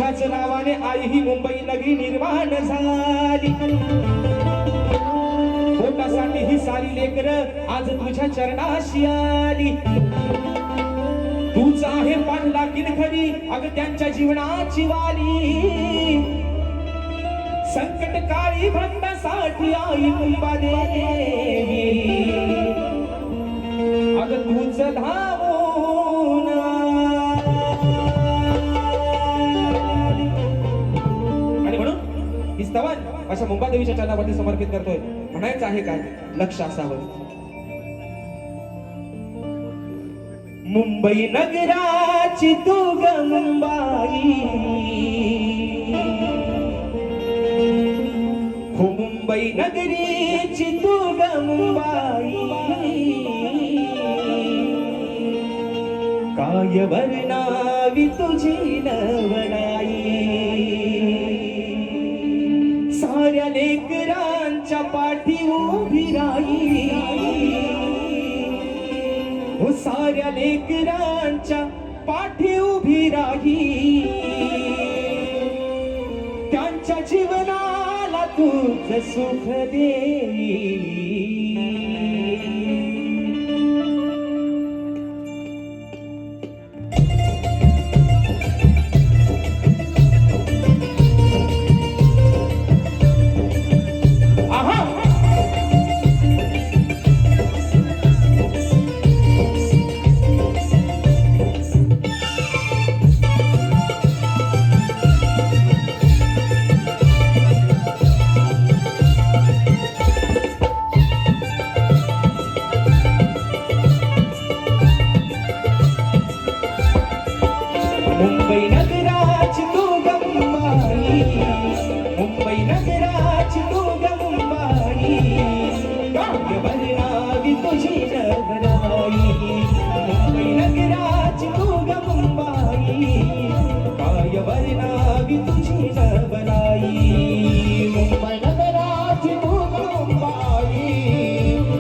तुझ्याच नावाने आई ही मुंबई नगरी निर्माण झाली. पोटासाठी ही सारी लेकर आज तुझ्या चरणाशी आली. तूच आहे पांडला खरी अग त्यांच्या जीवनाची वाली. संकट काळी भक्तासाठी आई मुंबादेवी अग तूच धावून. आणि म्हणून ही स्तवन अशा मुंबादेवीच्या चरणावरती समर्पित करतोय. म्हणायचं आहे काय लक्ष असावं. मुंबई नगराची तू ग मुंबाई, हो मुंबई नगरीची तू ग मुंबाई. काय वर्णावी तुझी नवलाई. साऱ्या लेकरांच्या पाठी उभी राही, हो साऱ्या लेकरांच्या पाठी उभी राही. त्यांच्या जीवनाला तूच सुख दे. मुंबई नगराची तू ग मुंबाई, मुंबई नगराची तू ग मुंबाई. काय वर्णावी तुझी नवलाई. मुंबई नगराची तू ग मुंबाई, काय वर्णावी तुझी नवलाई. मुंबई नगराची तू ग मुंबाई,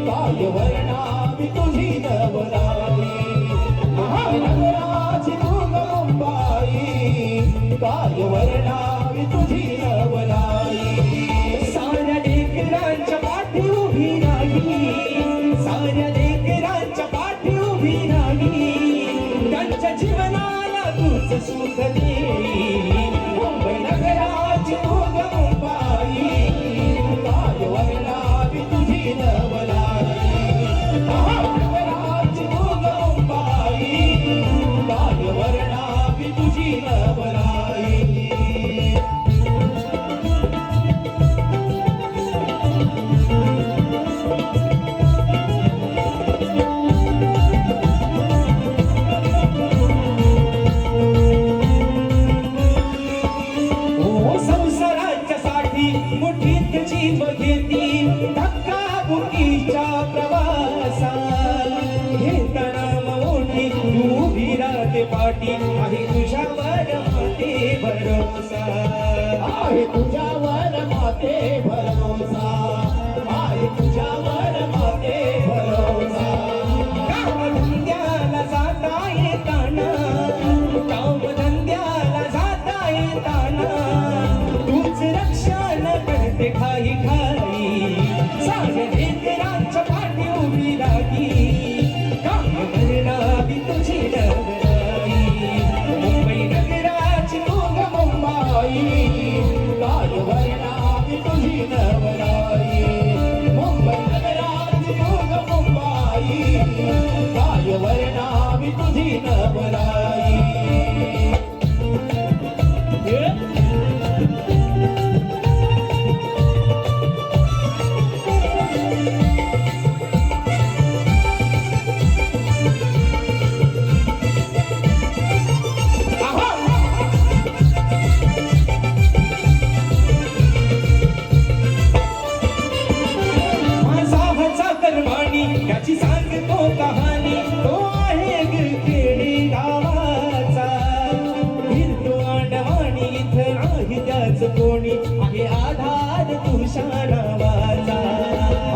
काय वर्णावी तुझी नवलाई. नगराची तू काय वर्णावी तुझी नवलाई. साऱ्या लेकरांच्या पाठी उभी राही, साऱ्या लेकरांच्या पाठी उभी राही. त्यांच्या जीवनाला तूच सुख दे. मुंबई नगराची तू ग मुंबाई, काय वर्णावी तुझी नवलाई. नगराची तू ग मुंबाई, काय वर्णावी तुझी नवलाई. मुठीत जीव घेती धक्काबुक्कीच्या प्रवासात. घेताना मोठी उभी राहते पाठी, आहे तुझ्यावर माते भरोसा. आहे तुझ्यावर माते भरोसा, आहे तुझ्यावर माते भरोसा. कामधंद्याला जाता येताना, कामधंद्याला जाता येताना तूच रक्षण करते खाई खाई. साऱ्या लेकरांच्या पाठी उभी राही, काय वर्णावी तुझी नवलाई. मुंबई नगराची तू ग मुंबाई, काय वर्णावी तुझी नवलाई. मुंबई नगराची तू ग मुंबाई, काय वर्णावी तुझी नवलाई. त्याची सांगतो कहाणी, तो आहे खेडे गावाचा. फिरतो आडवाणी इथं आहे त्याच कोणी, आहे आधार तुझ्या नावाचा.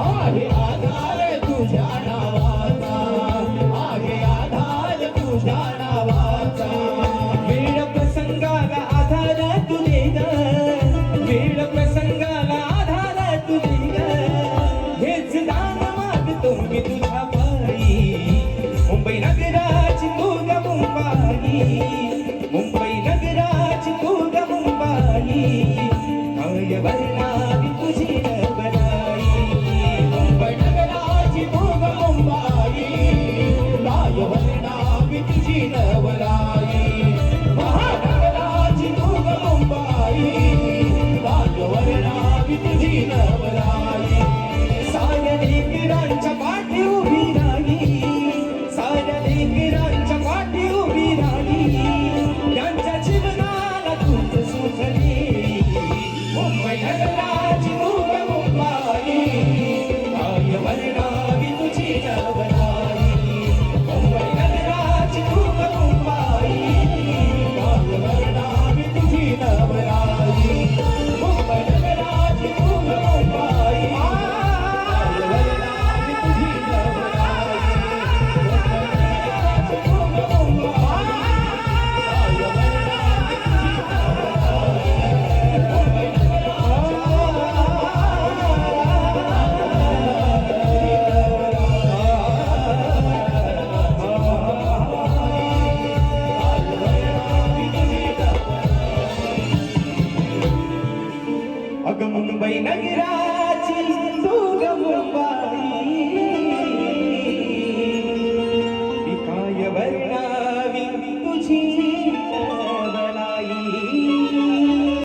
आहे आधार तुझ्या नावाचा, आहे आधार तुझ्या नावाचा. वेळ प्रसंगाला आधार नगराची तू ग मुंबाई, मुंबई नगराची तू ग मुंबाई, काय वर्णावी तुझी नवलाई. मुंबई नगराची तू ग मुंबाई, काय वर्णावी तुझी नवलाई.